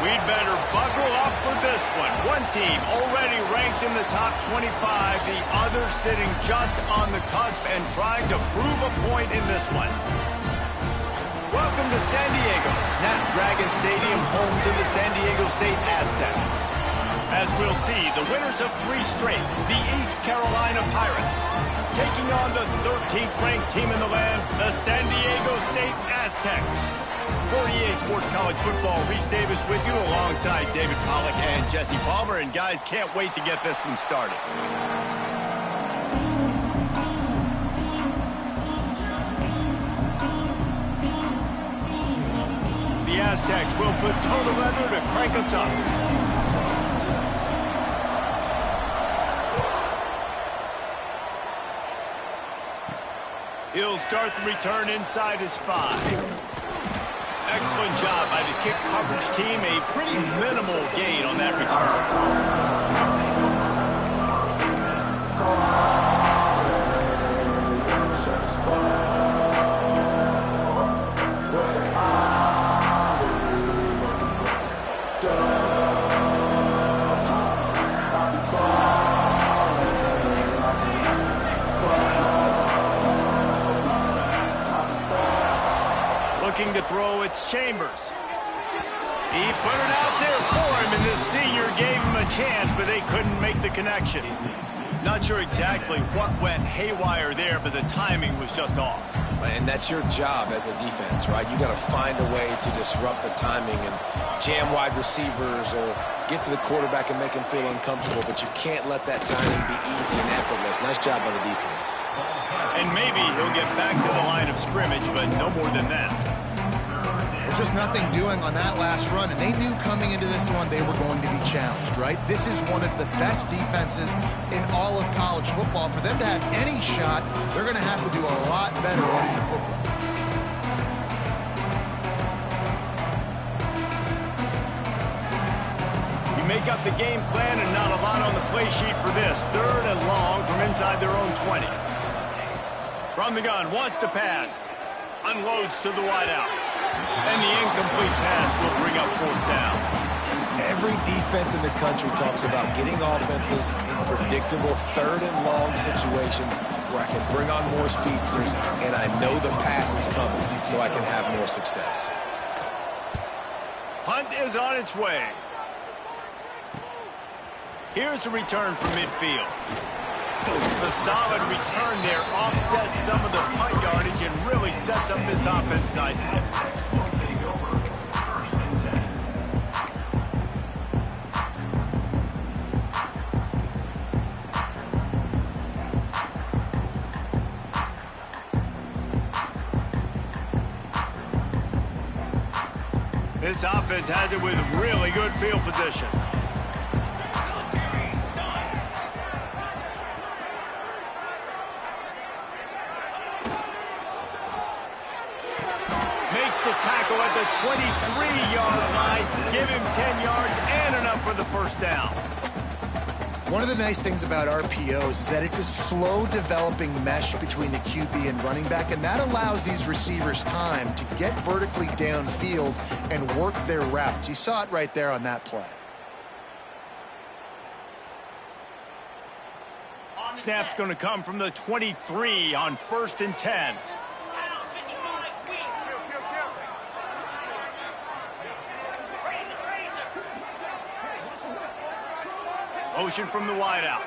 We'd better buckle up for this one. One team already ranked in the top 25, the other sitting just on the cusp and trying to prove a point in this one. Welcome to San Diego, Snapdragon Stadium, home to the San Diego State Aztecs. As we'll see, the winners of 3 straight, the East Carolina Pirates, taking on the 13th ranked team in the land, the San Diego State Aztecs. For EA Sports College Football, Reese Davis with you alongside David Pollack and Jesse Palmer. And guys, can't wait to get this one started. The Aztecs will put total leather to crank us up. He'll start the return inside his 5. Excellent job by the kick coverage team. A pretty minimal gain on that return. Looking to throw, it's Chambers. He put it out there for him, and the senior gave him a chance, but they couldn't make the connection. Not sure exactly what went haywire there, but the timing was just off. And that's your job as a defense, right? You got to find a way to disrupt the timing and jam wide receivers or get to the quarterback and make him feel uncomfortable, but you can't let that timing be easy and effortless. Nice job by the defense. And maybe he'll get back to the line of scrimmage, but no more than that. Just nothing doing on that last run, and they knew coming into this one they were going to be challenged, right? This is one of the best defenses in all of college football. For them to have any shot, they're going to have to do a lot better running the football. You make up the game plan and not a lot on the play sheet for this. 3rd and long from inside their own 20. From the gun, wants to pass. Unloads to the wideout. And the incomplete pass will bring up 4th down. Every defense in the country talks about getting offenses in predictable 3rd and long situations where I can bring on more speedsters and I know the pass is coming so I can have more success. Punt is on its way. Here's a return from midfield. The solid return there offsets some of the punt yardage and really sets up this offense nicely. This offense has it with really good field position. Makes the tackle at the 23-yard line. Give him 10 yards and enough for the 1st down. One of the nice things about RPOs is that it's a slow developing mesh between the QB and running back, and that allows these receivers time to get vertically downfield and work their routes. You saw it right there on that play. Snap's going to come from the 23 on 1st and 10. Motion from the wideout.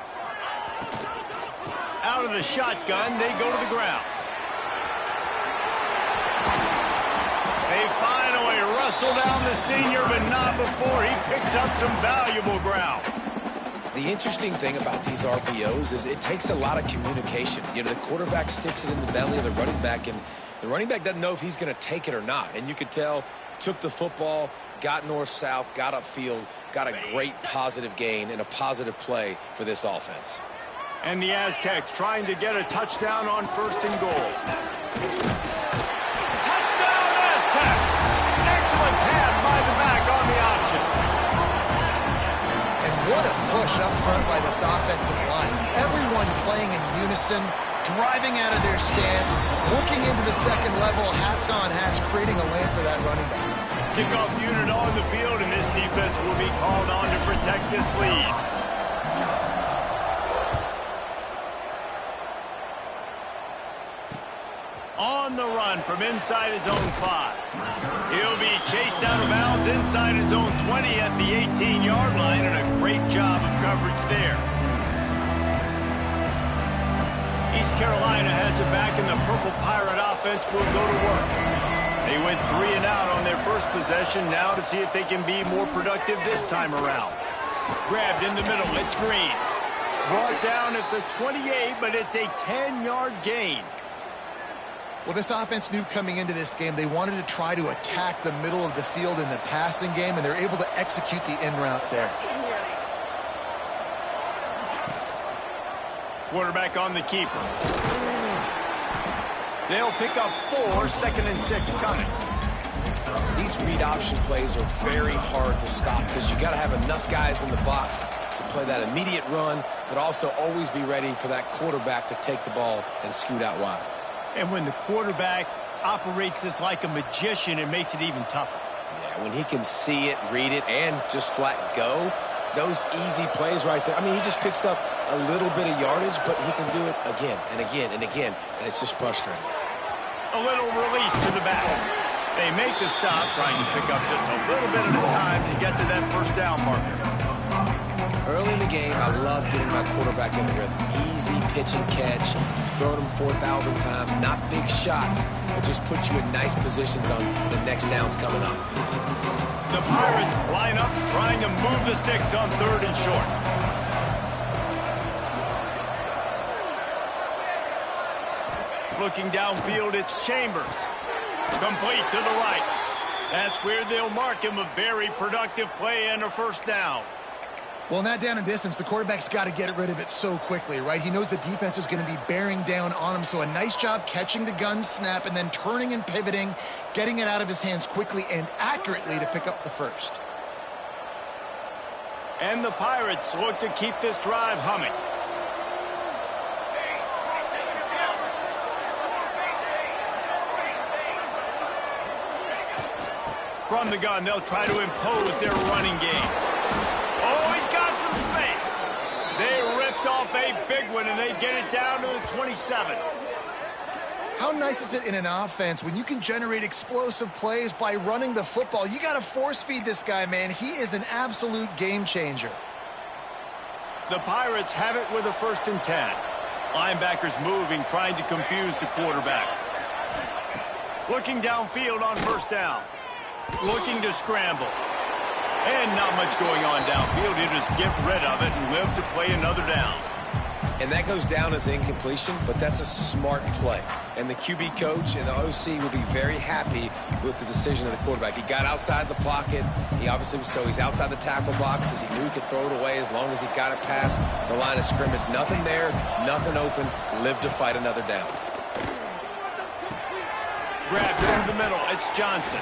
Out of the shotgun, they go to the ground. They finally wrestle down the senior, but not before he picks up some valuable ground. The interesting thing about these RPOs is it takes a lot of communication. You know, the quarterback sticks it in the belly of the running back, and the running back doesn't know if he's going to take it or not. And you could tell, took the football, got north-south, got upfield, got a great positive gain and a positive play for this offense. And the Aztecs trying to get a touchdown on 1st and goal. Touchdown, Aztecs! Excellent pass by the back on the option. And what a push up front by this offensive line. Everyone playing in unison, driving out of their stance, working into the second level, hats on hats, creating a lane for that running back. Kickoff unit on the field, and this defense will be called on to protect this lead. On the run from inside his own 5. He'll be chased out of bounds inside his own 20 at the 18-yard line, and a great job of coverage there. East Carolina has it back, and the Purple Pirate offense will go to work. They went 3 and out on their first possession, now to see if they can be more productive this time around. Grabbed in the middle, it's Green. Brought down at the 28, but it's a 10-yard gain. Well, this offense knew coming into this game they wanted to try to attack the middle of the field in the passing game, and they're able to execute the in route there. Quarterback on the keeper. They'll pick up 4, 2nd and 6 coming. These read option plays are very hard to stop because you got to have enough guys in the box to play that immediate run, but also always be ready for that quarterback to take the ball and scoot out wide. And when the quarterback operates this like a magician, it makes it even tougher. Yeah, when he can see it, read it, and just flat go, those easy plays right there. I mean, he just picks up a little bit of yardage, but he can do it again and again and again, and it's just frustrating. A little release to the back. They make the stop, trying to pick up just a little bit at a time to get to that first down marker. Early in the game, I love getting my quarterback in the rhythm. Easy pitch and catch. You've thrown them 4,000 times. Not big shots, but just put you in nice positions on the next downs coming up. The Pirates line up, trying to move the sticks on 3rd and short. Looking downfield, it's Chambers. Complete to the right. That's where they'll mark him. A very productive play and a first down. Well, in that down and distance, the quarterback's got to get rid of it so quickly, right? He knows the defense is going to be bearing down on him, so a nice job catching the gun snap and then turning and pivoting, getting it out of his hands quickly and accurately to pick up the first. And the Pirates look to keep this drive humming. From the gun, they'll try to impose their running game. Oh, he's got some space. They ripped off a big one, and they get it down to the 27. How nice is it in an offense when you can generate explosive plays by running the football? You got to force feed this guy, man. He is an absolute game changer. The Pirates have it with a 1st and 10. Linebackers moving, trying to confuse the quarterback. Looking downfield on 1st down. Looking to scramble. And not much going on downfield. He'll just get rid of it and live to play another down. And that goes down as incompletion, but that's a smart play. And the QB coach and the OC will be very happy with the decision of the quarterback. He got outside the pocket. He obviously was so he's outside the tackle boxes. He knew he could throw it away as long as he got it past the line of scrimmage. Nothing there, nothing open. Live to fight another down. Grabbed into the middle. It's Johnson.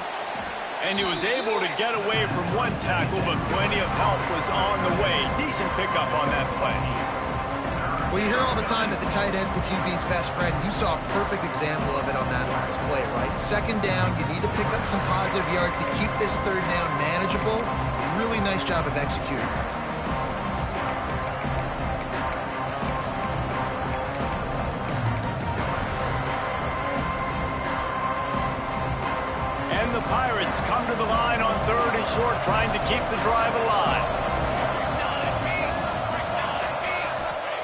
And he was able to get away from one tackle, but plenty of help was on the way. Decent pickup on that play. Well, you hear all the time that the tight end's the QB's best friend. You saw a perfect example of it on that last play, right? 2nd down, you need to pick up some positive yards to keep this 3rd down manageable. Really nice job of executing. And the Pirates come to the line on 3rd and short, trying to keep the drive alive.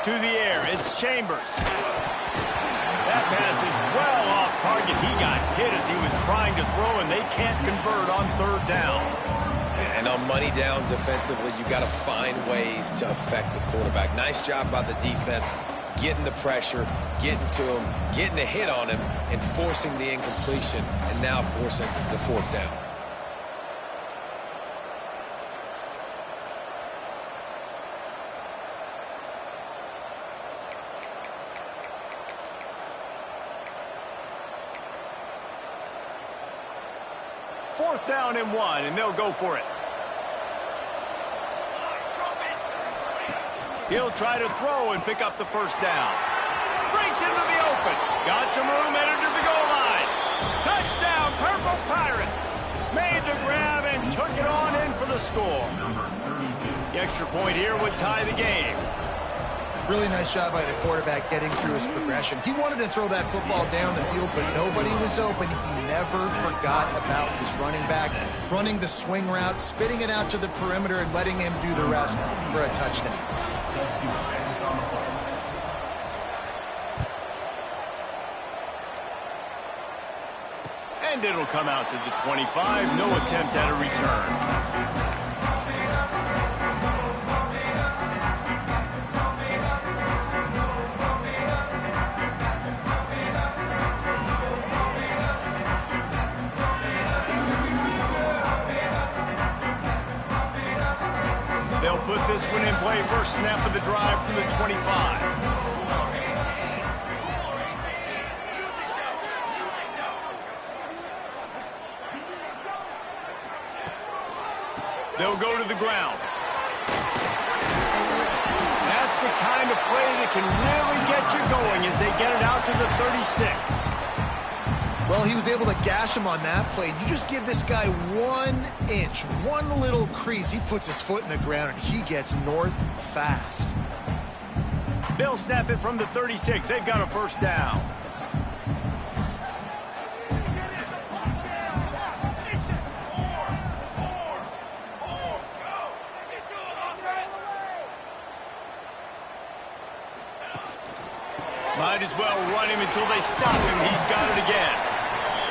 To the air, it's Chambers. That pass is well off target. He got hit as he was trying to throw, and they can't convert on 3rd down. And on money down defensively, you got to find ways to affect the quarterback. Nice job by the defense, getting the pressure, getting to him, getting a hit on him, and forcing the incompletion, and now forcing the 4th down. Fourth down and 1, and they'll go for it. He'll try to throw and pick up the first down. Breaks into the open. Got some room, entered to the goal line. Touchdown, Purple Pirates. Made the grab. the score. The extra point here would tie the game. Really nice job by the quarterback getting through his progression. He wanted to throw that football down the field, but nobody was open. He never forgot about his running back, running the swing route, spitting it out to the perimeter, and letting him do the rest for a touchdown. And it'll come out to the 25. No attempt at a return. They'll put this one in play. First snap of the drive from the 25. They'll go to the ground. That's the kind of play that can really get you going as they get it out to the 36. Well, he was able to gash him on that play. You just give this guy 1 inch, one little crease. He puts his foot in the ground, and he gets north fast. They'll snap it from the 36. They've got a first down. Might as well run him until they stop him. He's got it again.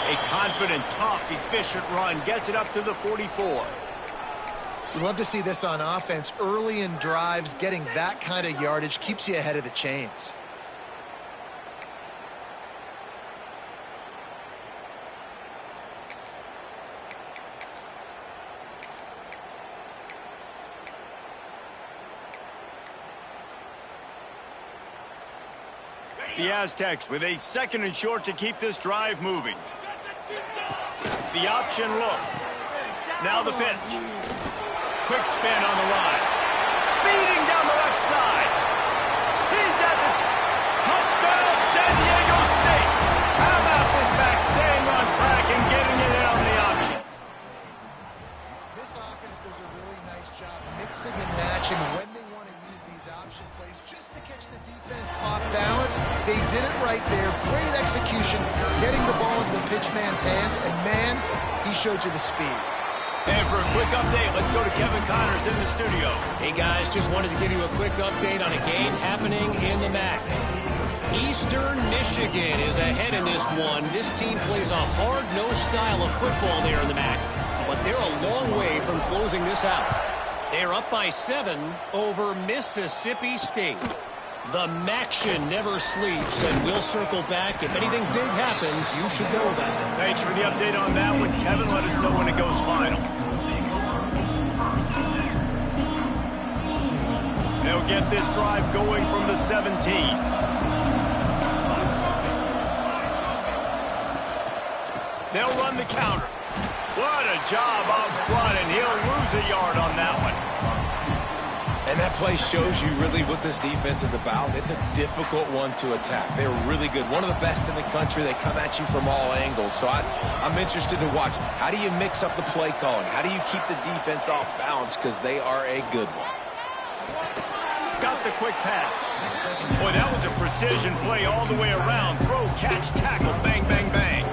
A confident, tough, efficient run gets it up to the 44. We love to see this on offense. Early in drives, getting that kind of yardage keeps you ahead of the chains. The Aztecs with a second and short to keep this drive moving. The option look. Now the pitch. Quick spin on the line. Speeding down the left side. He's at the touchdown, San Diego State. How about this back staying on track and getting it in on the option? This offense does a really nice job mixing and matching when they want to use these option plays just to catch the defense off balance. They did it right there. Great execution, getting the ball into the pitchman's hands, and man, he showed you the speed. And for a quick update, let's go to Kevin Connors in the studio. Hey guys, just wanted to give you a quick update on a game happening in the MAC. Eastern Michigan is ahead in this one. This team plays a hard-nosed style of football there in the MAC, but they're a long way from closing this out. They're up by 7 over Mississippi State. The MACtion never sleeps, and we'll circle back. If anything big happens, you should know about it. Thanks for the update on that one, Kevin. Let us know when it goes final. They'll get this drive going from the 17. They'll run the counter. What a job up front, and he'll lose a yard on that one. And that play shows you really what this defense is about. It's a difficult one to attack. They're really good. One of the best in the country. They come at you from all angles. So I'm interested to watch. How do you mix up the play calling? How do you keep the defense off balance? Because they are a good one. Got the quick pass. Boy, that was a precision play all the way around. Throw, catch, tackle, bang, bang, bang.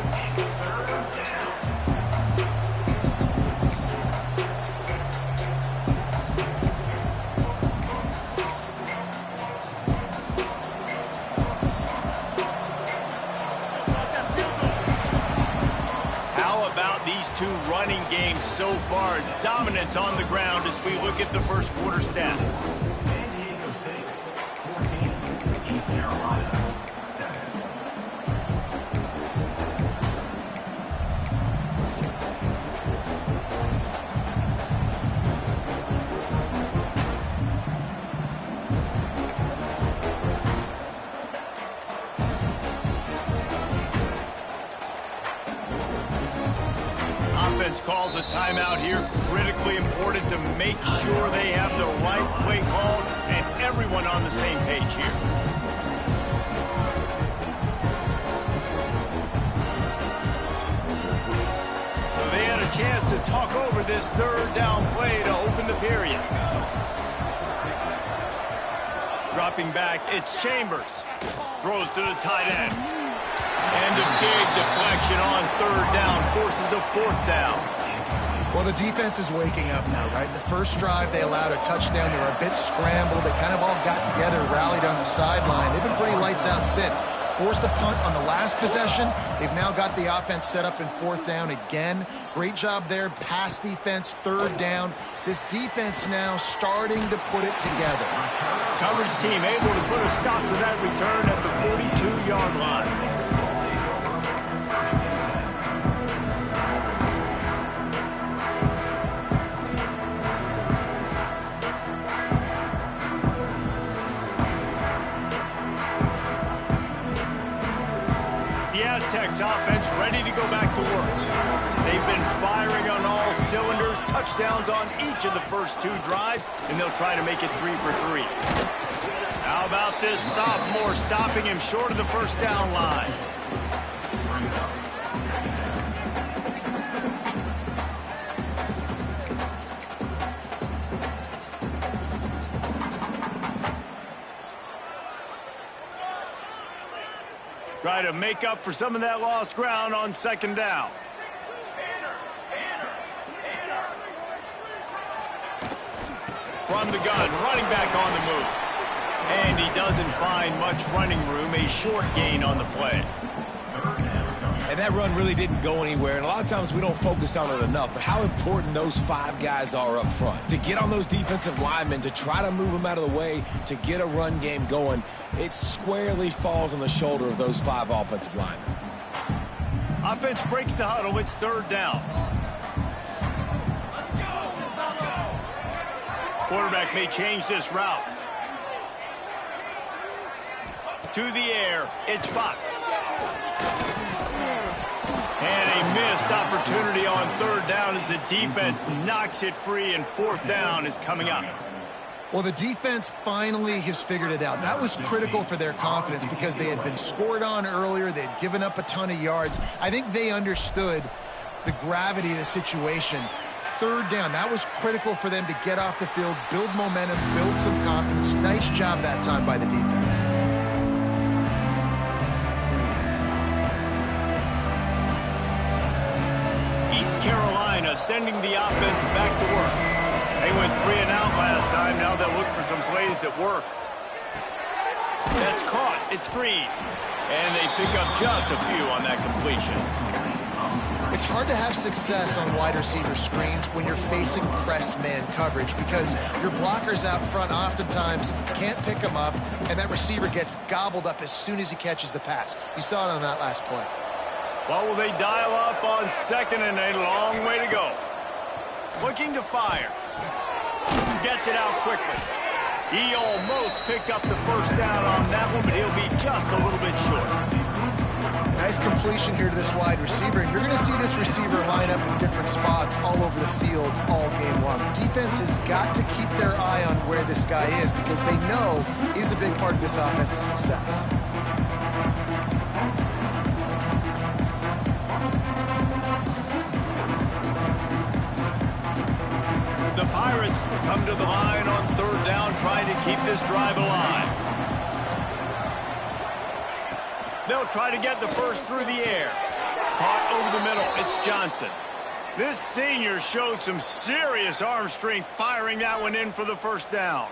Running game so far, dominance on the ground as we look at the first quarter stats. San Diego State 14, East Carolina 7. Offense calls a timeout here. Critically important to make sure they have the right play called and everyone on the same page here. So they had a chance to talk over this third down play to open the period. Dropping back, it's Chambers. Throws to the tight end. And a big deflection on third down forces a fourth down. Well, the defense is waking up now, right? The first drive, they allowed a touchdown. They were a bit scrambled. They kind of all got together, rallied on the sideline. They've been pretty lights out since. Forced a punt on the last possession. They've now got the offense set up in fourth down again. Great job there. Pass defense, third down. This defense now starting to put it together. Coverage team able to put a stop to that return at the 42-yard line. Aztecs offense ready to go back to work. They've been firing on all cylinders, touchdowns on each of the first two drives, and they'll try to make it 3 for 3. How about this sophomore stopping him short of the first down line? Try to make up for some of that lost ground on second down. From the gun, running back on the move. And he doesn't find much running room, a short gain on the play. And that run really didn't go anywhere, and a lot of times we don't focus on it enough, but how important those 5 guys are up front. To get on those defensive linemen, to try to move them out of the way, to get a run game going, it squarely falls on the shoulder of those 5 offensive linemen. Offense breaks the huddle, it's third down. Quarterback may change this route. To the air, it's Fox. And a missed opportunity on third down as the defense knocks it free, and fourth down is coming up. Well, the defense finally has figured it out. That was critical for their confidence because they had been scored on earlier. They had given up a ton of yards. I think they understood the gravity of the situation. Third down, that was critical for them to get off the field, build momentum, build some confidence. Nice job that time by the defense. Carolina sending the offense back to work. They went 3 and out last time. Now they'll look for some plays that work. That's caught. It's Green. And they pick up just a few on that completion. It's hard to have success on wide receiver screens when you're facing press man coverage because your blockers out front oftentimes can't pick them up, and that receiver gets gobbled up as soon as he catches the pass. You saw it on that last play. Well, will they dial up on second and a long way to go? Looking to fire. Gets it out quickly. He almost picked up the first down on that one, but he'll be just a little bit short. Nice completion here to this wide receiver, and you're going to see this receiver line up in different spots all over the field all game long. Defense has got to keep their eye on where this guy is because they know he's a big part of this offense's success. The Pirates come to the line on third down, trying to keep this drive alive. They'll try to get the first through the air. Caught over the middle, it's Johnson. This senior showed some serious arm strength firing that one in for the first down.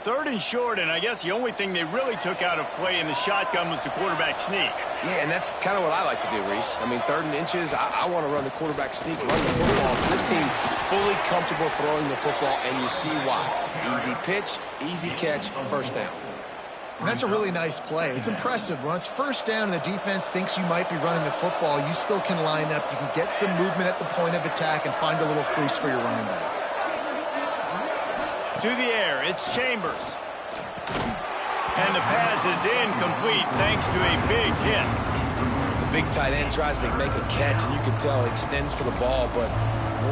Third and short, and I guess the only thing they really took out of play in the shotgun was the quarterback sneak. Yeah, and that's kind of what I like to do, Reese. I mean, 3rd and inches, I want to run the quarterback sneak, run the football. This team fully comfortable throwing the football, and you see why. Easy pitch, easy catch, first down. And that's a really nice play. It's impressive. When it's first down and the defense thinks you might be running the football, you still can line up. You can get some movement at the point of attack and find a little crease for your running back. To the air, it's Chambers. And the pass is incomplete thanks to a big hit. The big tight end tries to make a catch, and you can tell he extends for the ball, but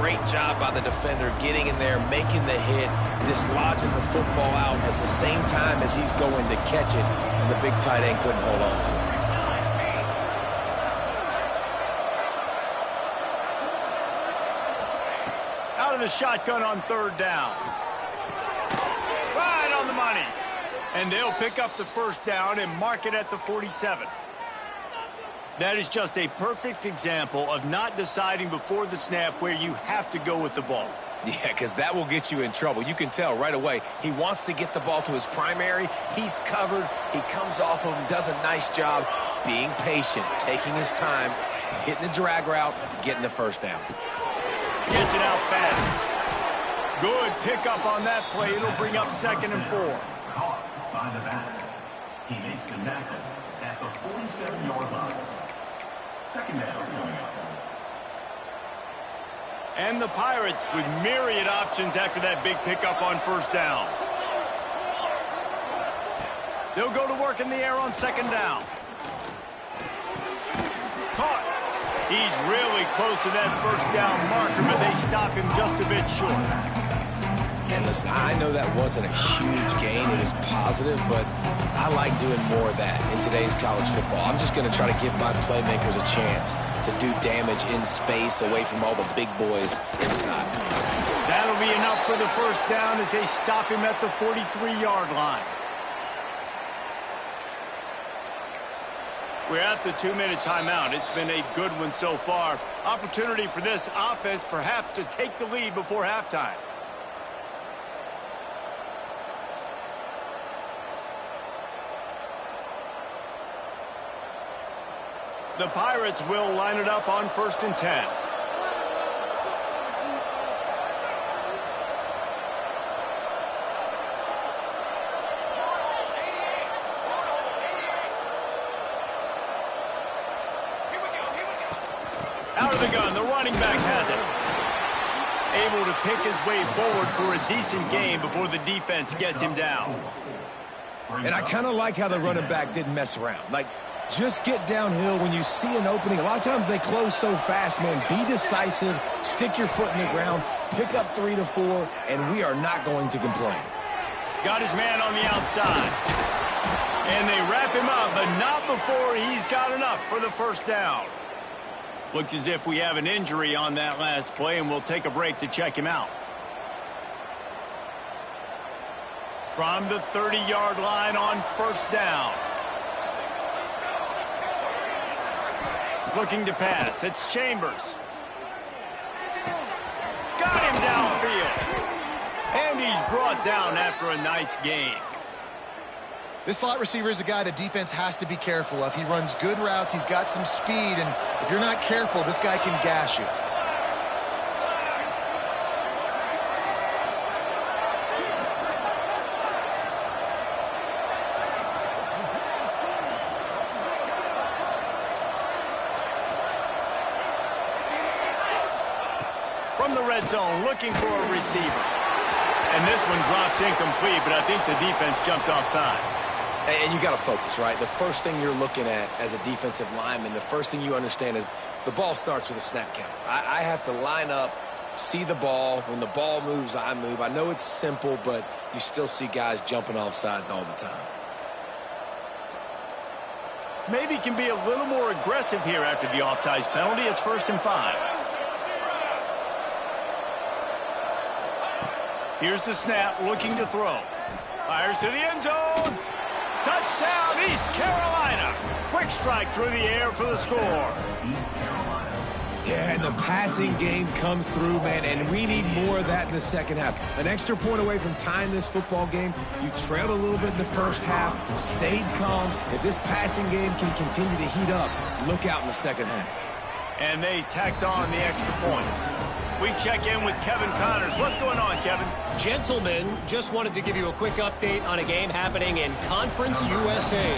great job by the defender getting in there, making the hit, dislodging the football out at the same time as he's going to catch it, and the big tight end couldn't hold on to it. out of the shotgun on third down. Right on the money. And they'll pick up the first down and mark it at the 47. That is just a perfect example of not deciding before the snap where you have to go with the ball. Yeah, because that will get you in trouble. You can tell right away he wants to get the ball to his primary. He's covered. He comes off of him, does a nice job being patient, taking his time, hitting the drag route, getting the first down. Gets it out fast. Good pickup on that play. It'll bring up 2nd and 4. Caught by the back. He makes the tackle at the 47-yard line. 2nd down coming up. And the Pirates with myriad options after that big pickup on first down. They'll go to work in the air on 2nd down. Caught. He's really close to that first down marker, but they stop him just a bit short. And listen, I know that wasn't a huge gain. It was positive, but I like doing more of that in today's college football. I'm just going to try to give my playmakers a chance to do damage in space away from all the big boys inside. That'll be enough for the first down as they stop him at the 43-yard line. We're at the 2-minute timeout. It's been a good one so far. Opportunity for this offense perhaps to take the lead before halftime. The Pirates will line it up on 1st and 10. Out of the gun, the running back has it. Able to pick his way forward for a decent gain before the defense gets him down. And I kind of like how the running back didn't mess around. Like, just get downhill when you see an opening. A lot of times they close so fast, man. Be decisive, stick your foot in the ground, pick up 3 to 4, and we are not going to complain. Got his man on the outside. And they wrap him up, but not before he's got enough for the first down. Looks as if we have an injury on that last play, and we'll take a break to check him out. From the 30-yard line on first down. Looking to pass. It's Chambers. Got him downfield. And he's brought down after a nice gain. This slot receiver is a guy the defense has to be careful of. He runs good routes. He's got some speed. And if you're not careful, this guy can gash you. From the red zone, looking for a receiver. And this one drops incomplete, but I think the defense jumped offside. And you got to focus, right? The first thing you're looking at as a defensive lineman, the first thing you understand is the ball starts with a snap count. I have to line up, see the ball. When the ball moves, I move. I know it's simple, but you still see guys jumping off sides all the time. Maybe can be a little more aggressive here after the offsides penalty. It's 1st and 5. Here's the snap, looking to throw. Fires to the end zone. Touchdown, East Carolina. Quick strike through the air for the score. Yeah, and the passing game comes through, man, and we need more of that in the second half. An extra point away from tying this football game. You trailed a little bit in the first half, stayed calm. If this passing game can continue to heat up, look out in the second half. And they tacked on the extra point. We check in with Kevin Connors. What's going on, Kevin? Gentlemen, just wanted to give you a quick update on a game happening in Conference USA.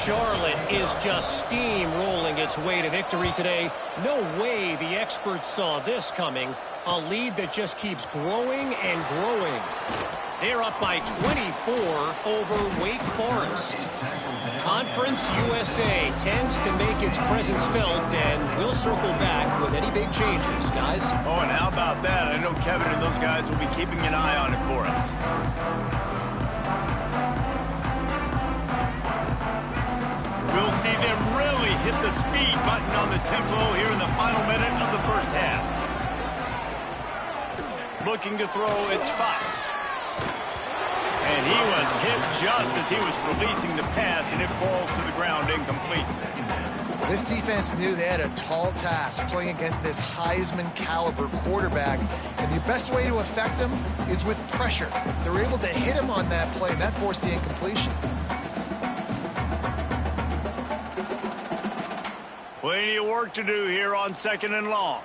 Charlotte is just steamrolling its way to victory today. No way the experts saw this coming. A lead that just keeps growing and growing. They're up by 24 over Wake Forest. Conference USA tends to make its presence felt, and we'll circle back with any big changes, guys. Oh, and how about that? I know Kevin and those guys will be keeping an eye on it for us. We'll see them really hit the speed button on the tempo here in the final minute of the first half. looking to throw. It's Fox. And he was hit just as he was releasing the pass, and it falls to the ground incomplete. This defense knew they had a tall task playing against this Heisman-caliber quarterback, and the best way to affect him is with pressure. They were able to hit him on that play, and that forced the incompletion. Plenty of work to do here on 2nd and long.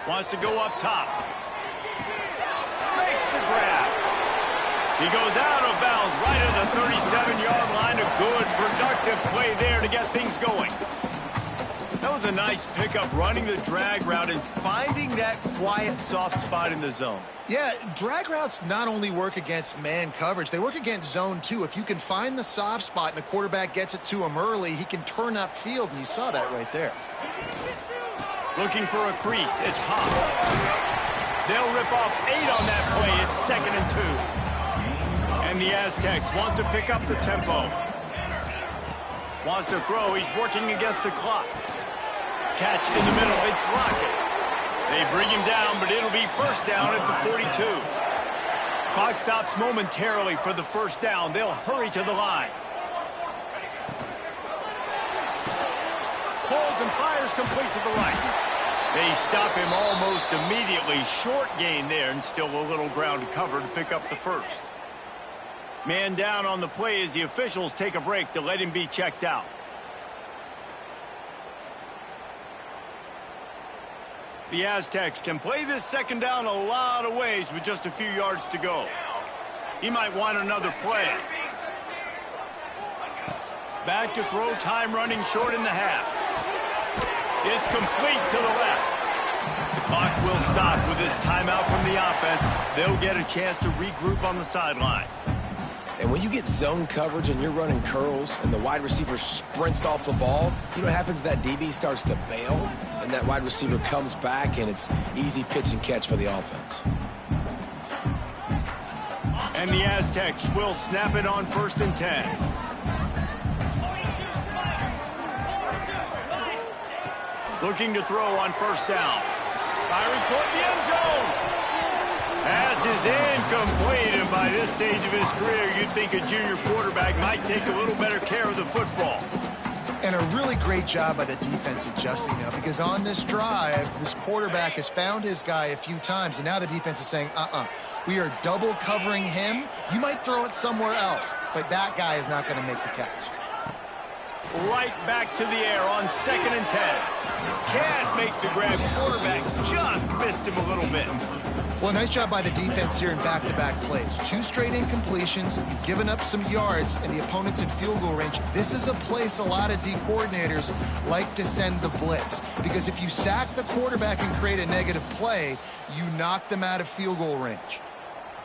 Wants to go up top. Makes the grab. He goes out of bounds right at the 37-yard line. A good, productive play there to get things going. That was a nice pickup, running the drag route and finding that quiet, soft spot in the zone. Yeah, drag routes not only work against man coverage, they work against zone too. If you can find the soft spot and the quarterback gets it to him early, he can turn upfield, and you saw that right there. Looking for a crease. It's Hop. They'll rip off 8 on that play. It's 2nd and 2. And the Aztecs want to pick up the tempo. Wants to throw. He's working against the clock. Catch in the middle. It's Lockett. They bring him down, but it'll be first down at the 42. Clock stops momentarily for the first down. They'll hurry to the line. Pulls and fires complete to the right. They stop him almost immediately. Short gain there, and still a little ground to cover to pick up the first. Man down on the play as the officials take a break to let him be checked out. The Aztecs can play this 2nd down a lot of ways with just a few yards to go. He might want another play. Back to throw, time running short in the half. It's complete to the left. The clock will stop with this timeout from the offense. They'll get a chance to regroup on the sideline. And when you get zone coverage and you're running curls and the wide receiver sprints off the ball, you know what happens? That DB starts to bail, and that wide receiver comes back, and it's easy pitch and catch for the offense. And the Aztecs will snap it on 1st and 10. Looking to throw on 1st down. Firing toward the end zone. Pass is incomplete, and by this stage of his career, you'd think a junior quarterback might take a little better care of the football. And a really great job by the defense adjusting now, because on this drive, this quarterback has found his guy a few times, and now the defense is saying, we are double covering him. You might throw it somewhere else, but that guy is not going to make the catch. Right back to the air on 2nd and 10. Can't make the grab. Quarterback just missed him a little bit. Well, nice job by the defense here in back-to-back plays. 2 straight incompletions, you've given up some yards, and the opponent's in field goal range. This is a place a lot of D coordinators like to send the blitz, because if you sack the quarterback and create a negative play, you knock them out of field goal range.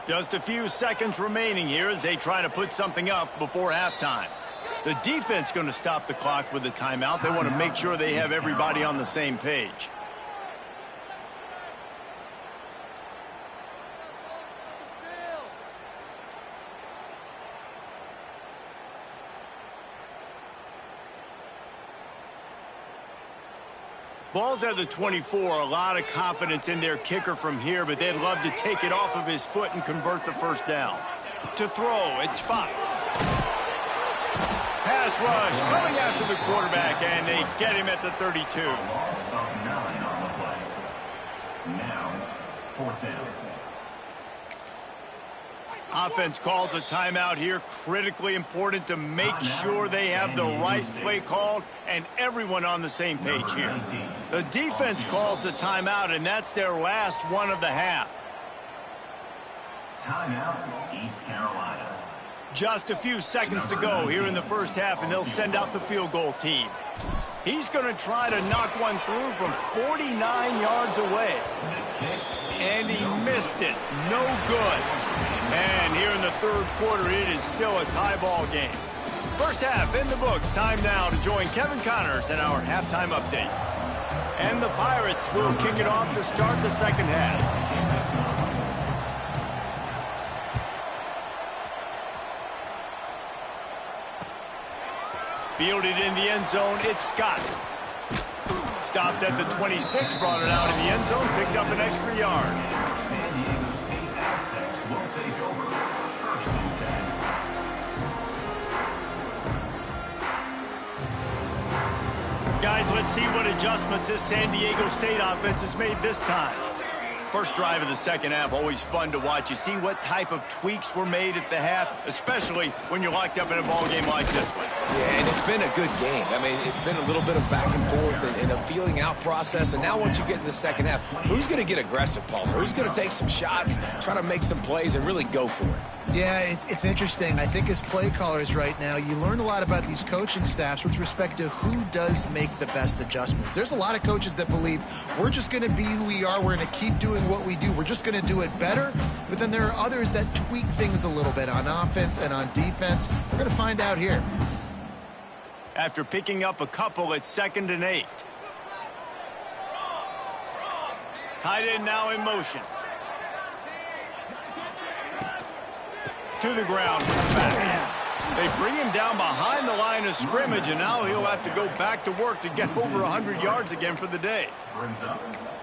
Just a few seconds remaining here as they try to put something up before halftime. The defense going to stop the clock with a timeout. They want to make sure they have everybody on the same page. Ball's at the 24. A lot of confidence in their kicker from here, but they'd love to take it off of his foot and convert the first down. To throw, it's Fox. Pass rush coming after the quarterback, and they get him at the 32. Loss of 9 on the play. Now, 4th down. Offense calls a timeout here. Critically important to make sure they have the right play called and everyone on the same page here. The defense calls the timeout, and that's their last one of the half. Timeout, East Carolina. Just a few seconds to go here in the first half, and they'll send out the field goal team. He's going to try to knock one through from 49 yards away. And he missed it. No good. And here in the 3rd quarter, it is still a tie ball game. First half in the books. Time now to join Kevin Connors in our halftime update. And the Pirates will kick it off to start the 2nd half. Fielded in the end zone, it's Scott. Stopped at the 26, brought it out in the end zone, picked up an extra yard. San Diego State Aztecs will take over. First and 10. Guys, let's see what adjustments this San Diego State offense has made this time. First drive of the second half, always fun to watch. You see what type of tweaks were made at the half, especially when you're locked up in a ball game like this one. Yeah, and it's been a good game. I mean, it's been a little bit of back and forth and a feeling out process. And now once you get in the second half, who's going to get aggressive, Palmer? Who's going to take some shots, try to make some plays, and really go for it? Yeah, it's interesting. I think as play callers right now, you learn a lot about these coaching staffs with respect to who does make the best adjustments. There's a lot of coaches that believe we're just going to be who we are. We're going to keep doing what we do. We're just going to do it better. But then there are others that tweak things a little bit on offense and on defense. We're going to find out here. After picking up a couple, it's 2nd and 8. Tight end now in motion. To the ground with the back. They bring him down behind the line of scrimmage, and now he'll have to go back to work to get over 100 yards again for the day.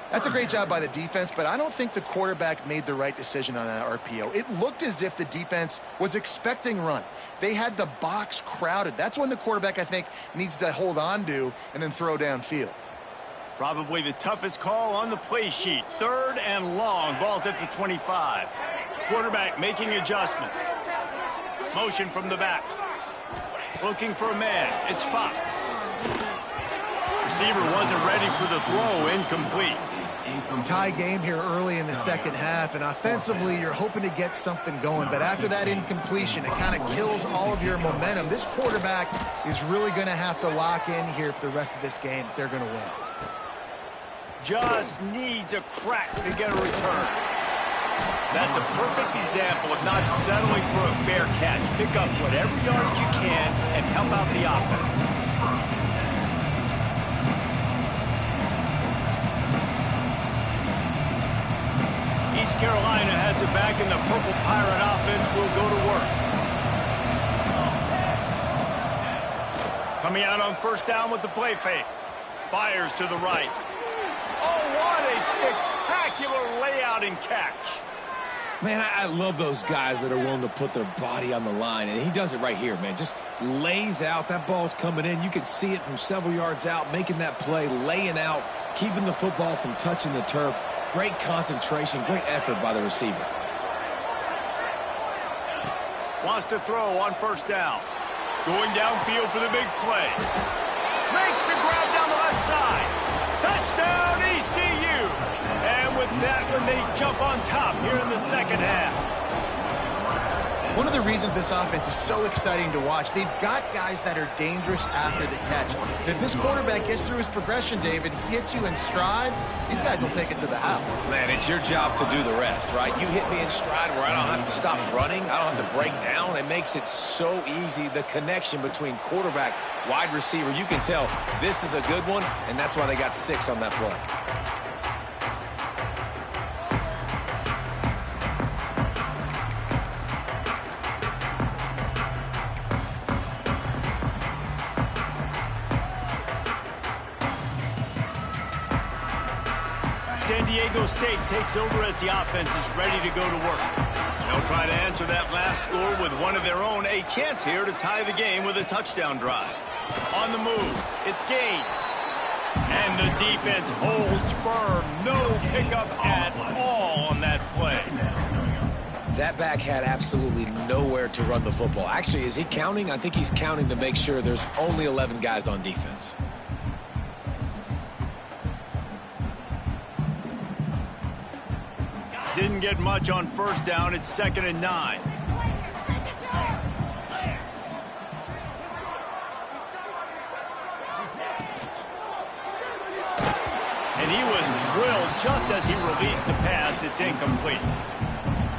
That's a great job by the defense, but I don't think the quarterback made the right decision on that RPO. It looked as if the defense was expecting run. They had the box crowded. That's when the quarterback, I think, needs to hold on to and then throw downfield. Probably the toughest call on the play sheet. 3rd and long. Ball's at the 25. Quarterback making adjustments. Motion from the back. Looking for a man. It's Fox. Receiver wasn't ready for the throw. Incomplete. Tie game here early in the second half, and offensively you're hoping to get something going, but after that incompletion it kind of kills all of your momentum. This quarterback is really going to have to lock in here for the rest of this game if they're going to win. Just needs a crack to get a return. That's a perfect example of not settling for a fair catch. Pick up whatever yardage you can and help out the offense. East Carolina has it back, and the Purple Pirate offense will go to work. Coming out on first down with the play fake. Fires to the right. Oh, what a spectacular layout and catch. Man, I love those guys that are willing to put their body on the line, and he does it right here, man. Just lays out. That ball's coming in. You can see it from several yards out, making that play, laying out, keeping the football from touching the turf. Great concentration, great effort by the receiver. Wants to throw on first down. Going downfield for the big play. Makes the grab down the left side. Touchdown, ECU. And with that one, they jump on top here in the second half. One of the reasons this offense is so exciting to watch, they've got guys that are dangerous after the catch. And if this quarterback gets through his progression, David, he hits you in stride, these guys will take it to the house. Man, it's your job to do the rest, right? You hit me in stride where I don't have to stop running. I don't have to break down. It makes it so easy, the connection between quarterback, wide receiver. You can tell this is a good one, and that's why they got 6 on that play. San Diego State takes over as the offense is ready to go to work. They'll try to answer that last score with one of their own. A chance here to tie the game with a touchdown drive. On the move, it's Gaines. And the defense holds firm. No pickup at all on that play. That back had absolutely nowhere to run the football. Actually, is he counting? I think he's counting to make sure there's only 11 guys on defense. Didn't get much on first down. It's 2nd and 9. And he was drilled just as he released the pass. It's incomplete.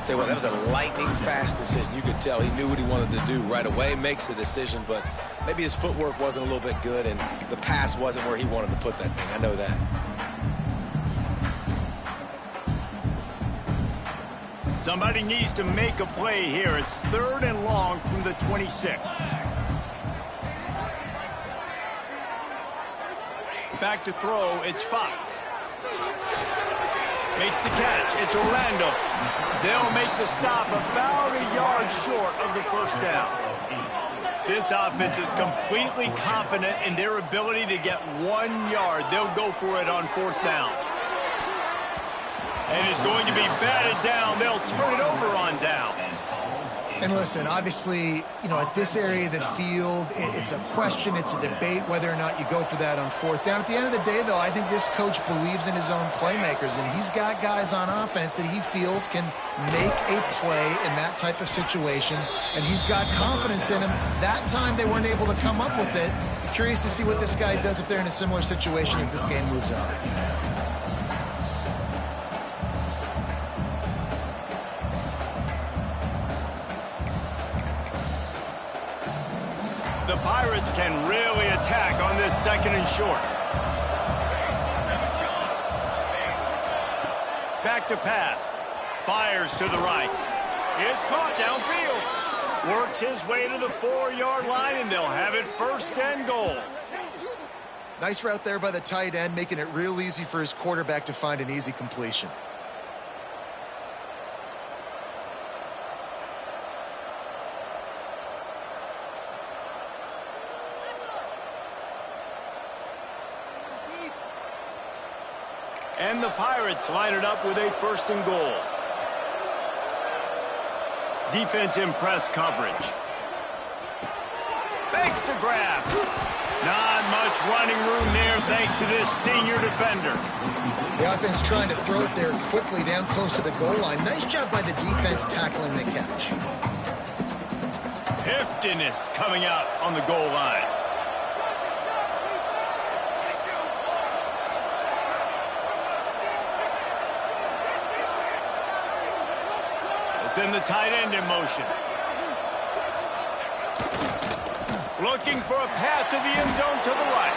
Tell you what, that was a lightning-fast decision. You could tell he knew what he wanted to do right away, makes the decision, but maybe his footwork wasn't a little bit good, and the pass wasn't where he wanted to put that thing. I know that. Somebody needs to make a play here. It's 3rd and long from the 26. back to throw. It's Fox. Makes the catch. It's Orlando. They'll make the stop about a yard short of the first down. This offense is completely confident in their ability to get 1 yard. They'll go for it on 4th down. And it's going to be batted down. They'll turn it over on downs. And listen, obviously, at this area of the field, it's a question, it's a debate whether or not you go for that on 4th down. At the end of the day, though, I think this coach believes in his own playmakers, and he's got guys on offense that he feels can make a play in that type of situation, and he's got confidence in him. That time they weren't able to come up with it. Curious to see what this guy does if they're in a similar situation as this game moves on. The Pirates can really attack on this 2nd and short. Back to pass. Fires to the right. It's caught downfield. Works his way to the 4-yard line, and they'll have it 1st and goal. Nice route there by the tight end, making it real easy for his quarterback to find an easy completion. And the Pirates line it up with a 1st and goal. Defense in press coverage. Fakes to grab. Not much running room there thanks to this senior defender. The offense trying to throw it there quickly down close to the goal line. Nice job by the defense tackling the catch. Heftiness coming out on the goal line. Send the tight end in motion. Looking for a path to the end zone to the right.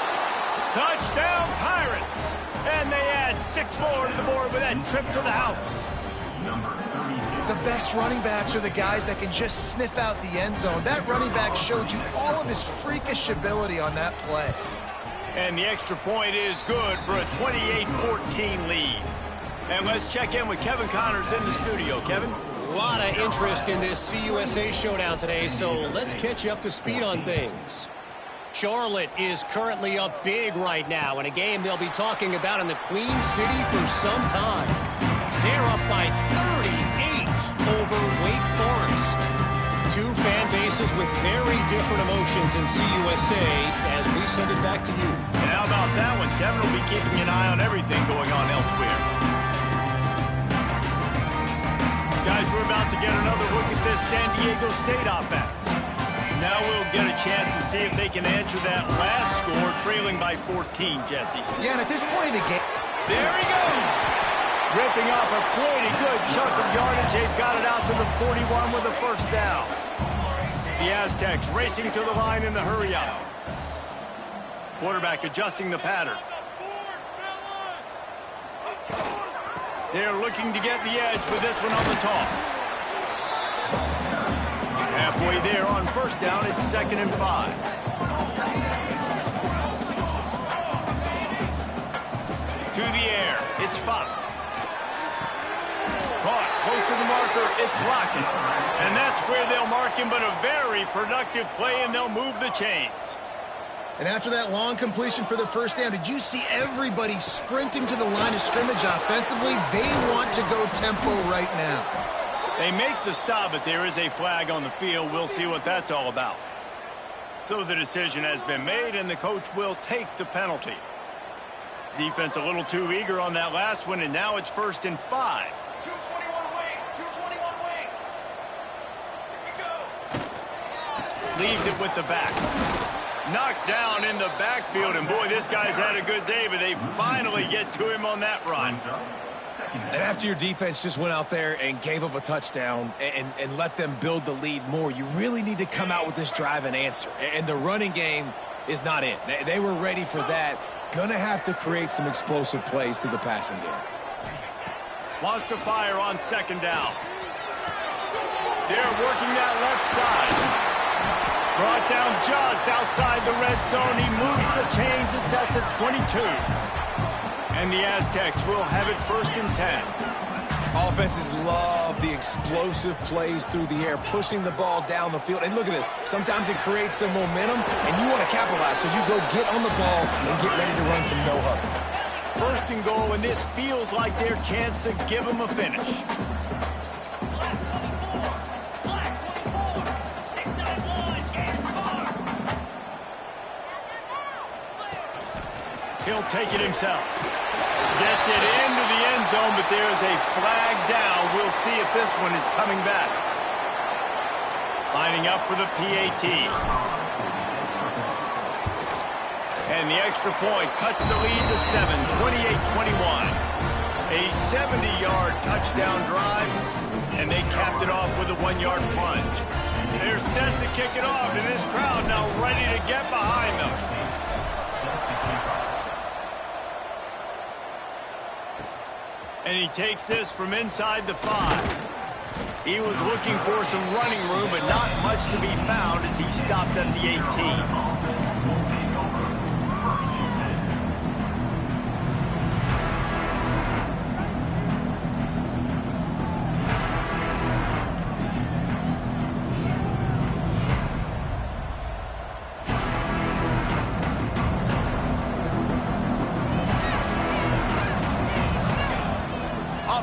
Touchdown Pirates. And they add 6 more to the board with that trip to the house. The best running backs are the guys that can just sniff out the end zone. That running back showed you all of his freakish ability on that play. And the extra point is good for a 28-14 lead. And let's check in with Kevin Connors in the studio. Kevin? A lot of interest in this CUSA showdown today, so let's catch you up to speed on things. Charlotte is currently up big right now in a game they'll be talking about in the Queen City for some time. They're up by 38 over Wake Forest. 2 fan bases with very different emotions in CUSA as we send it back to you. And how about that one? Kevin will be keeping an eye on everything going on elsewhere. Guys, we're about to get another look at this San Diego State offense. Now we'll get a chance to see if they can answer that last score, trailing by 14, Jesse. Yeah, and at this point in the game... There he goes! Ripping off a pretty good chunk of yardage. They've got it out to the 41 with a 1st down. The Aztecs racing to the line in the hurry-up. Quarterback adjusting the pattern. They're looking to get the edge with this one on the toss. Halfway there on 1st down, it's 2nd and 5. To the air, it's Fox. Caught close to the marker, it's Lockett. And that's where they'll mark him, but a very productive play, and they'll move the chains. And after that long completion for the 1st down, did you see everybody sprinting to the line of scrimmage offensively? They want to go tempo right now. They make the stop, but there is a flag on the field. We'll see what that's all about. So the decision has been made, and the coach will take the penalty. Defense a little too eager on that last one, and now it's 1st and 5. 221 wing. 221 wing. Here we go. Leaves it with the back. Knocked down in the backfield, and boy, this guy's had a good day, but they finally get to him on that run. And after your defense just went out there and gave up a touchdown and let them build the lead more, you really need to come out with this drive and answer. And the running game is not it. They were ready for that. Gonna have to create some explosive plays through the passing game. Wants to fire on 2nd down. They're working that left side. Brought down just outside the red zone. He moves the chains. It's at the 22. And the Aztecs will have it 1st and 10. Offenses love the explosive plays through the air, pushing the ball down the field. And look at this. Sometimes it creates some momentum, and you want to capitalize. So you go get on the ball and get ready to run some no-huddle. 1st and goal, and this feels like their chance to give them a finish. He'll take it himself. Gets it into the end zone, but there's a flag down. We'll see if this one is coming back. Lining up for the PAT. And the extra point cuts the lead to 7, 28-21. A 70-yard touchdown drive, and they capped it off with a 1-yard plunge. They're set to kick it off, and this crowd now ready to get behind them. And he takes this from inside the 5. He was looking for some running room, but not much to be found as he stopped at the 18.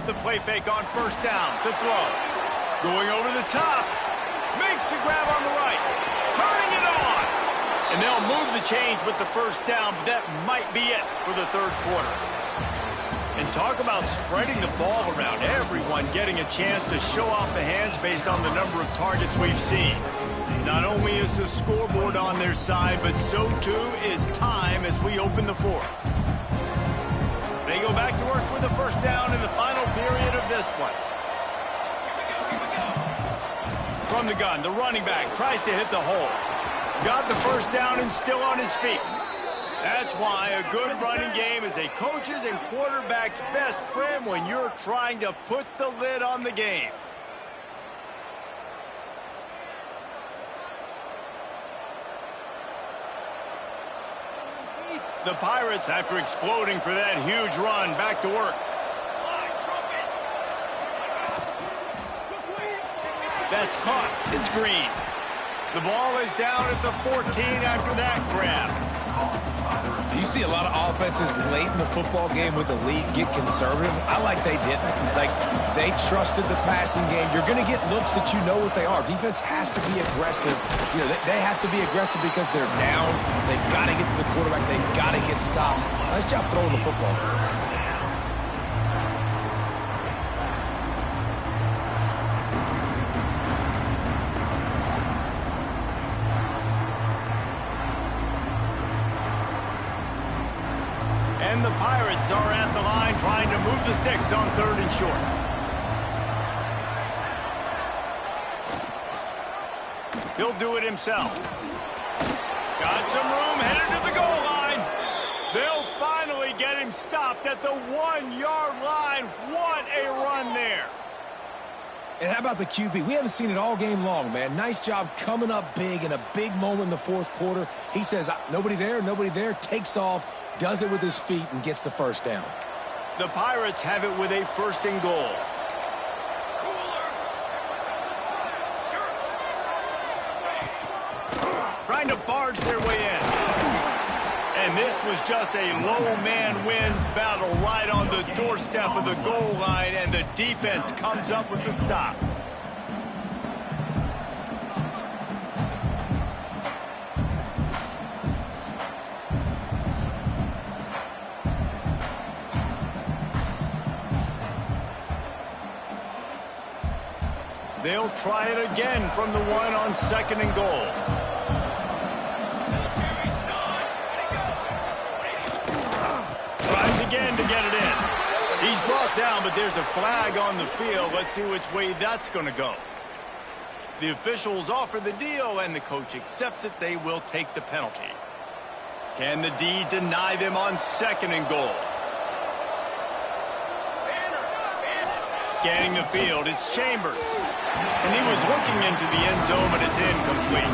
The play fake on 1st down to throw. Going over the top. Makes the grab on the right. Turning it on. And they'll move the chains with the 1st down, but that might be it for the 3rd quarter. And talk about spreading the ball around. Everyone getting a chance to show off the hands based on the number of targets we've seen. Not only is the scoreboard on their side, but so too is time as we open the 4th. They go back to work with the 1st down in the final period of this one. From the gun, the running back tries to hit the hole. Got the 1st down and still on his feet. That's why a good running game is a coach's and quarterback's best friend when you're trying to put the lid on the game. The Pirates, after exploding for that huge run, back to work. That's caught. It's Green. The ball is down at the 14 after that grab. You see a lot of offenses late in the football game with the lead get conservative. I like they didn't. Like, they trusted the passing game. You're going to get looks that you know what they are. Defense has to be aggressive. You know, they have to be aggressive because they're down. They've got to get to the quarterback. They've got to get stops. Nice job throwing the football. And the Pirates are at the line trying to move the sticks on 3rd and short. He'll do it himself. Got some room, headed to the goal line. They'll finally get him stopped at the 1-yard line. What a run there. And how about the QB? We haven't seen it all game long, man. Nice job coming up big in a big moment in the 4th quarter. He says, nobody there, takes off, does it with his feet, and gets the 1st down. The Pirates have it with a 1st and goal. Trying to barge their way in. And this was just a low man wins battle right on the doorstep of the goal line, and the defense comes up with the stop. They'll try it again from the 1 on 2nd and goal. Tries again to get it in. He's brought down, but there's a flag on the field. Let's see which way that's going to go. The officials offer the deal, and the coach accepts it. They will take the penalty. Can the D deny them on 2nd and goal? Scanning the field, it's Chambers. And he was looking into the end zone, but it's incomplete.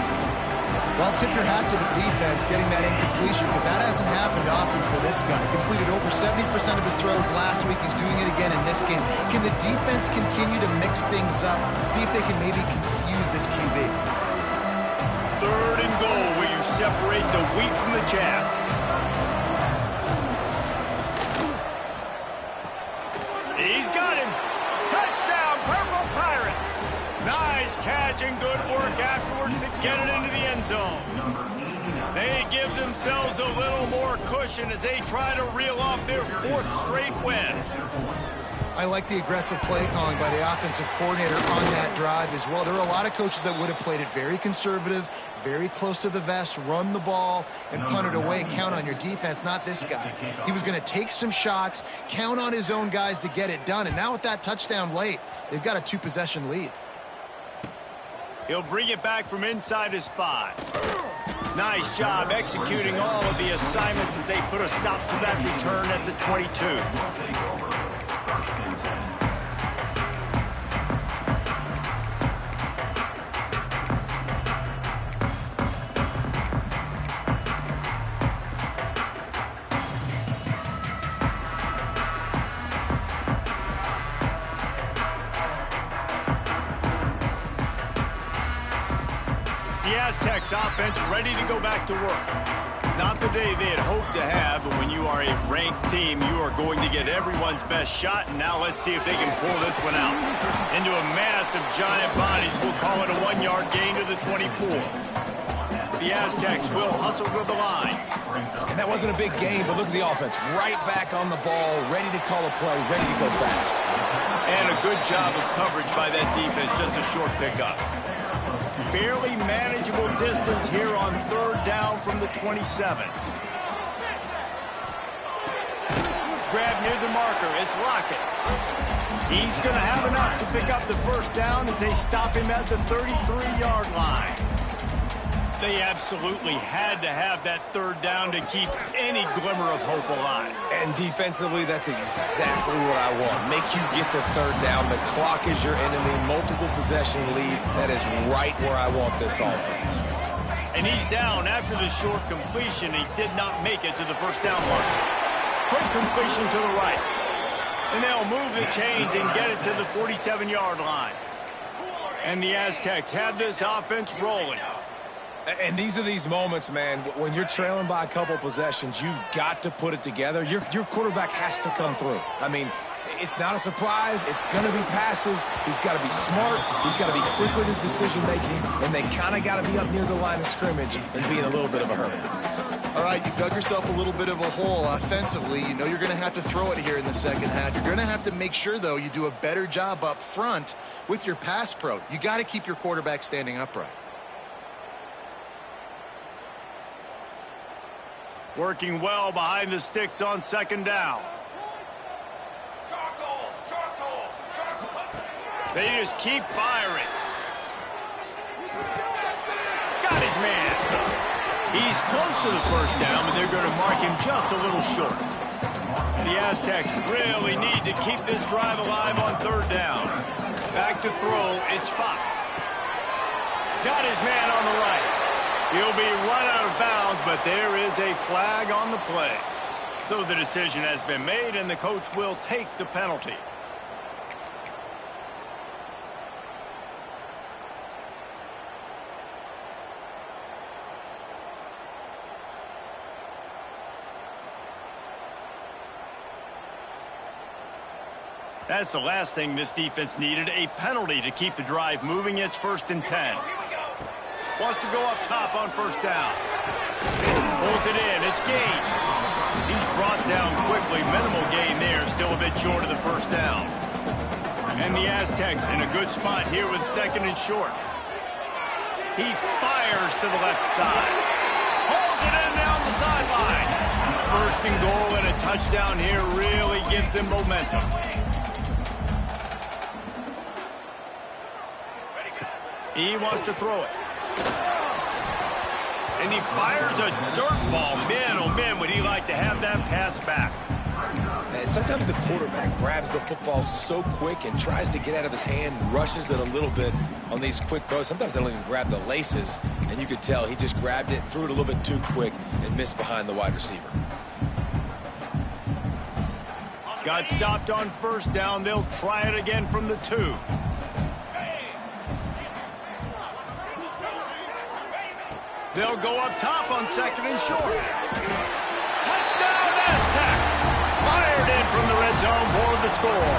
Well, tip your hat to the defense getting that incompletion because that hasn't happened often for this guy. He completed over 70% of his throws last week. He's doing it again in this game. Can the defense continue to mix things up? See if they can maybe confuse this QB. 3rd and goal where you separate the wheat from the chaff. He's got him. Touchdown, Purple Pirates. Nice catch and good work afterwards to get it into the end zone. They give themselves a little more cushion as they try to reel off their 4th straight win. I like the aggressive play calling by the offensive coordinator on that drive as well. There are a lot of coaches that would have played it very conservative, very close to the vest, run the ball, and punt it away. Count on your defense, not this guy. He was going to take some shots, count on his own guys to get it done. And now with that touchdown late, they've got a 2-possession lead. He'll bring it back from inside his 5. Nice job executing all of the assignments as they put a stop to that return at the 22. The Aztecs offense ready to go back to work. Not the day they had hoped to have, but when you are a ranked team, you are going to get everyone's best shot, and now let's see if they can pull this one out. Into a mass of giant bodies, we'll call it a 1-yard gain to the 24. The Aztecs will hustle to the line. And that wasn't a big gain, but look at the offense. Right back on the ball, ready to call a play, ready to go fast. And a good job of coverage by that defense, just a short pickup. Fairly manageable distance here on 3rd down from the 27. Grab near the marker. It's Lockett. He's going to have enough to pick up the 1st down as they stop him at the 33-yard line. They absolutely had to have that 3rd down to keep any glimmer of hope alive. And defensively, that's exactly what I want. Make you get the 3rd down. The clock is your enemy. Multiple possession lead. That is right where I want this offense. And he's down after the short completion. He did not make it to the 1st down mark. Quick completion to the right. And they'll move the chains and get it to the 47-yard line. And the Aztecs have this offense rolling. And these are these moments, man, when you're trailing by a couple possessions, you've got to put it together. Your quarterback has to come through. I mean, it's not a surprise. It's going to be passes. He's got to be smart. He's got to be quick with his decision-making, and they kind of got to be up near the line of scrimmage and be in a little bit of a hurry. All right, you dug yourself a little bit of a hole offensively. You know you're going to have to throw it here in the 2nd half. You're going to have to make sure, though, you do a better job up front with your pass pro. You got to keep your quarterback standing upright. Working well behind the sticks on 2nd down. They just keep firing. Got his man. He's close to the 1st down, but they're going to mark him just a little short. The Aztecs really need to keep this drive alive on 3rd down. Back to throw, it's Fox. Got his man on the right. He'll be run out of bounds, but there is a flag on the play. So the decision has been made, and the coach will take the penalty. That's the last thing this defense needed, a penalty to keep the drive moving. It's 1st and 10. Wants to go up top on 1st down. Pulls it in. It's Gaines. He's brought down quickly. Minimal gain there. Still a bit short of the 1st down. And the Aztecs in a good spot here with 2nd and short. He fires to the left side. Pulls it in down the sideline. 1st and goal and a touchdown here really gives them momentum. He wants to throw it. And he fires a dirt ball. Man, oh man, would he like to have that pass back. And sometimes the quarterback grabs the football so quick and tries to get out of his hand, rushes it a little bit on these quick throws. Sometimes they don't even grab the laces. And you could tell he just grabbed it, threw it a little bit too quick, and missed behind the wide receiver. Got stopped on first down. They'll try it again from the 2. They'll go up top on 2nd and short. Touchdown Aztecs! Fired in from the red zone for the score.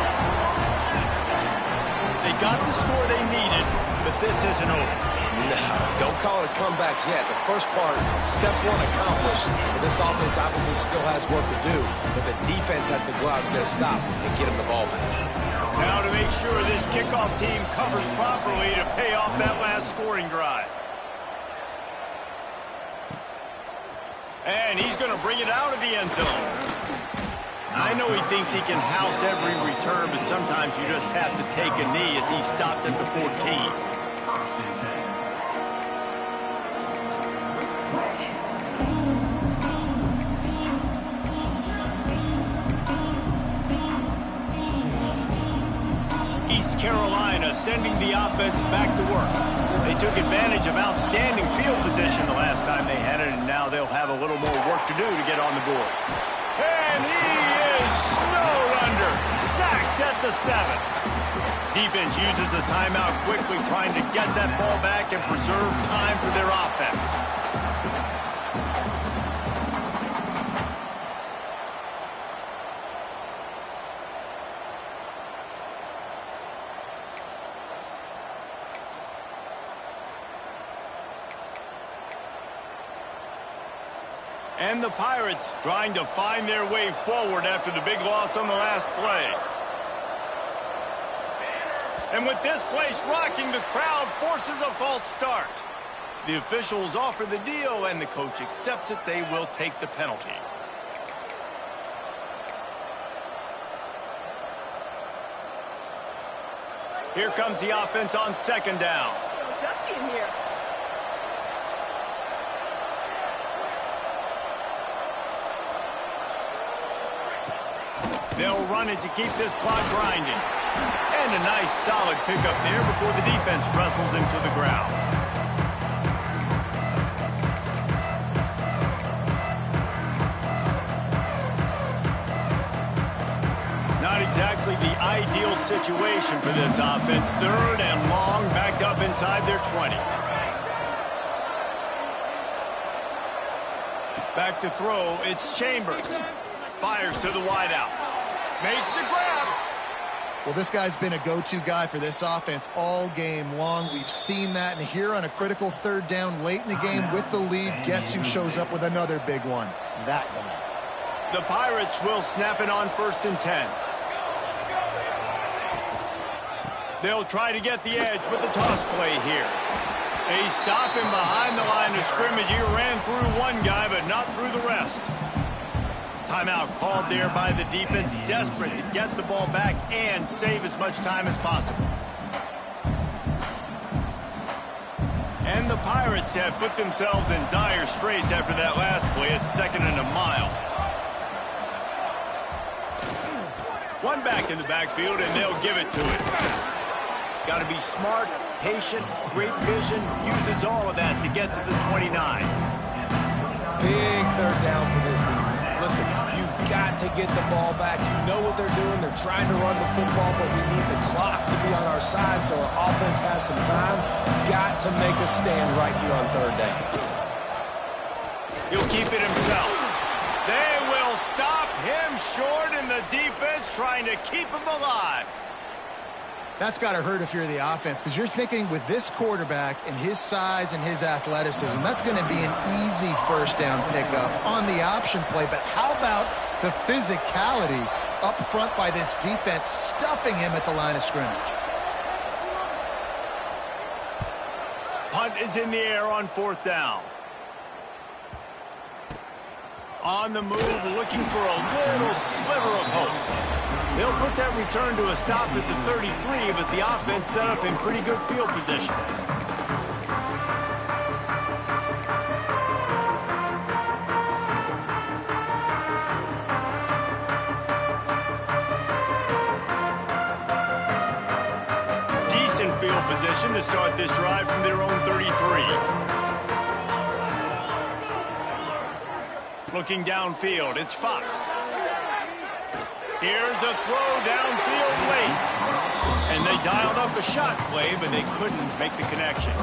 They got the score they needed, but this isn't over. No, don't call it a comeback yet. The first part, step 1 accomplished. But this offense obviously still has work to do. But the defense has to go out and get a stop and get him the ball back. Now to make sure this kickoff team covers properly to pay off that last scoring drive. And he's going to bring it out of the end zone. I know he thinks he can house every return, but sometimes you just have to take a knee as he stopped at the 14. Carolina sending the offense back to work. They took advantage of outstanding field position the last time they had it, and now they'll have a little more work to do to get on the board. And he is snowed under, sacked at the 7. Defense uses a timeout quickly, trying to get that ball back and preserve time for their offense. And the Pirates trying to find their way forward after the big loss on the last play. And with this place rocking, the crowd forces a false start. The officials offer the deal, and the coach accepts it. They will take the penalty. Here comes the offense on 2nd down. Dusty in here. They'll run it to keep this clock grinding. And a nice solid pickup there before the defense wrestles him to the ground. Not exactly the ideal situation for this offense. 3rd and long, backed up inside their 20. Back to throw, it's Chambers. Fires to the wideout. Makes the grab. Well, this guy's been a go-to guy for this offense all game long. We've seen that, and here on a critical 3rd down late in the game with the lead, guess who shows up with another big one? That guy. The Pirates will snap it on 1st and 10. They'll try to get the edge with the toss play here. They stop him behind the line of scrimmage. He ran through one guy, but not through the rest. Timeout called there by the defense, desperate to get the ball back and save as much time as possible. And the Pirates have put themselves in dire straits after that last play at 2nd and a mile. One back in the backfield, and they'll give it to it. Got to be smart, patient, great vision, uses all of that to get to the 29. Big 3rd down for this defense. Listen, you've got to get the ball back. You know what they're doing. They're trying to run the football, but we need the clock to be on our side so our offense has some time. Got to make a stand right here on 3rd down. He'll keep it himself. They will stop him short, and the defense trying to keep him alive. That's got to hurt if you're the offense, because you're thinking with this quarterback and his size and his athleticism, that's going to be an easy 1st down pickup on the option play. But how about the physicality up front by this defense, stuffing him at the line of scrimmage? Punt is in the air on 4th down. On the move, looking for a little sliver of hope. They'll put that return to a stop at the 33, but the offense set up in pretty good field position. Decent field position to start this drive from their own 33. Looking downfield, it's Fox. Here's a throw downfield late. And they dialed up a shot play, but they couldn't make the connection.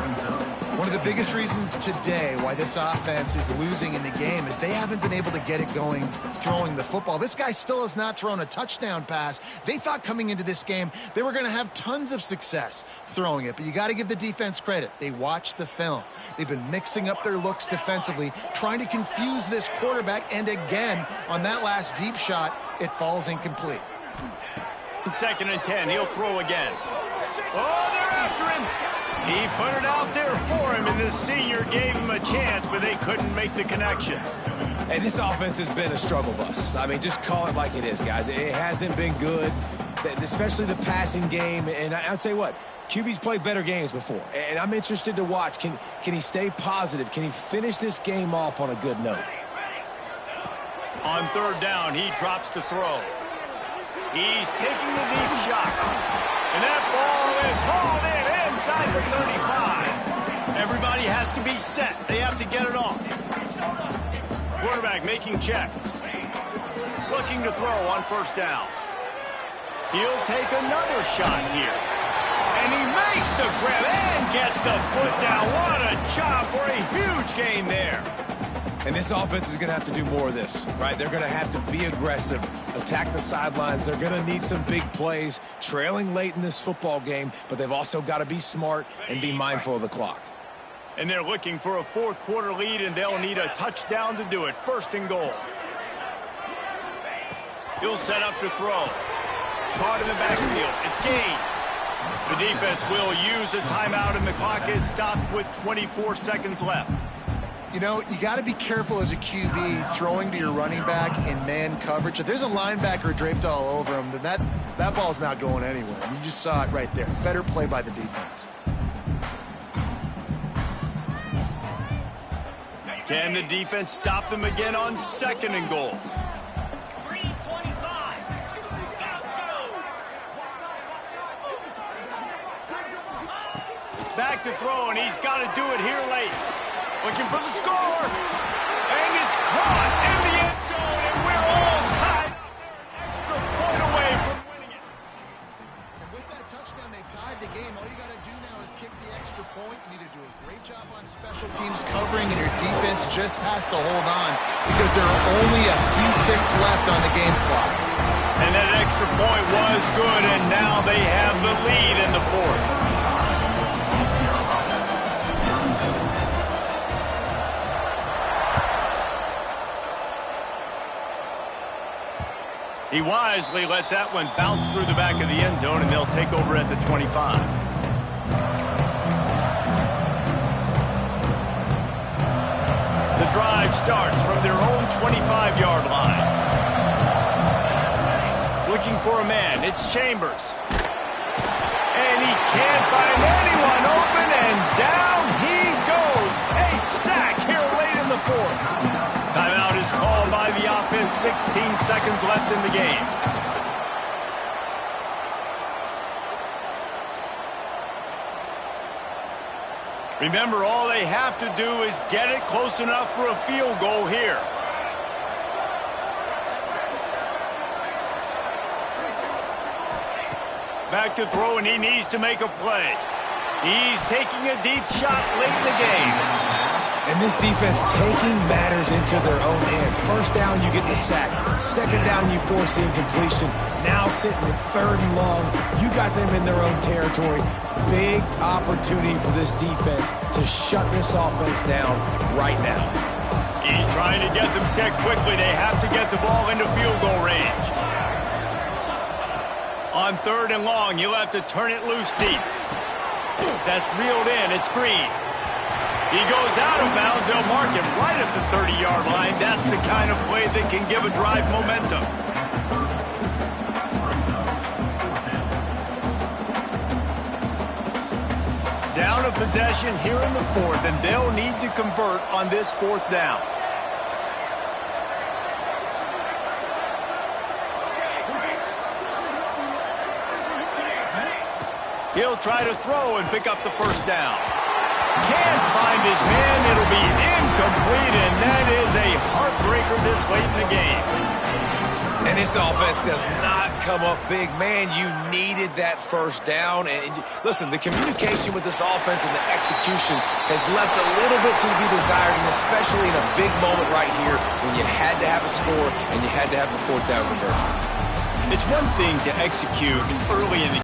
One of the biggest reasons today why this offense is losing in the game is they haven't been able to get it going throwing the football. This guy still has not thrown a touchdown pass. They thought coming into this game they were going to have tons of success throwing it, but you got to give the defense credit. They watched the film. They've been mixing up their looks defensively, trying to confuse this quarterback, and again, on that last deep shot, it falls incomplete. 2nd and 10, he'll throw again. Oh, they're after him. He put it out there for him, and the senior gave him a chance, but they couldn't make the connection. And this offense has been a struggle bus. I mean, just call it like it is, guys. It hasn't been good, especially the passing game. And I'll tell you what, QB's played better games before. And I'm interested to watch. Can he stay positive? Can he finish this game off on a good note? On 3rd down, he drops to throw. He's taking the deep shot. And that ball is hauled in inside the 35. Everybody has to be set. They have to get it off. Quarterback making checks. Looking to throw on 1st down. He'll take another shot here. And he makes the grab and gets the foot down. What a job for a huge gain there. And this offense is going to have to do more of this, right? They're going to have to be aggressive, attack the sidelines. They're going to need some big plays, trailing late in this football game, but they've also got to be smart and be mindful of the clock. And they're looking for a 4th quarter lead, and they'll need a touchdown to do it. 1st and goal. He'll set up to throw. Caught in the backfield. It's Gaines. The defense will use a timeout, and the clock is stopped with 24 seconds left. You know, you got to be careful as a QB throwing to your running back in man coverage. If there's a linebacker draped all over him, then that ball's not going anywhere. I mean, you just saw it right there. Better play by the defense. Can the defense stop them again on 2nd and goal? Back to throw, and he's got to do it here late. Looking for the score. And it's caught in the end zone, and we're all tied up. Extra point away from winning it. And with that touchdown, they've tied the game. All you got to do now is kick the extra point. You need to do a great job on special teams covering, and your defense just has to hold on because there are only a few ticks left on the game clock. And that extra point was good, and now they have the lead in the 4th. He wisely lets that one bounce through the back of the end zone, and they'll take over at the 25. The drive starts from their own 25-yard line. Looking for a man. It's Chambers. And he can't find anyone open, and down he goes. A sack here late in the 4th. Timeout is called by the offense. 16 seconds left in the game. Remember, all they have to do is get it close enough for a field goal here. Back to throw, and he needs to make a play. He's taking a deep shot late in the game. And this defense taking matters into their own hands. 1st down, you get the sack. 2nd down, you force the incompletion. Now sitting at 3rd and long, you got them in their own territory. Big opportunity for this defense to shut this offense down right now. He's trying to get them set quickly. They have to get the ball into field goal range. On 3rd and long, you'll have to turn it loose deep. That's reeled in. It's Green. He goes out of bounds. They'll mark him right at the 30-yard line. That's the kind of play that can give a drive momentum. Down a possession here in the 4th, and they'll need to convert on this 4th down. He'll try to throw and pick up the 1st down. Can't find his man. It'll be incomplete, and that is a heartbreaker this late in the game. And this offense does not come up big. Man, you needed that first down. And listen, the communication with this offense and the execution has left a little bit to be desired, and especially in a big moment right here when you had to have a score and you had to have the fourth down conversion. It's one thing to execute early in the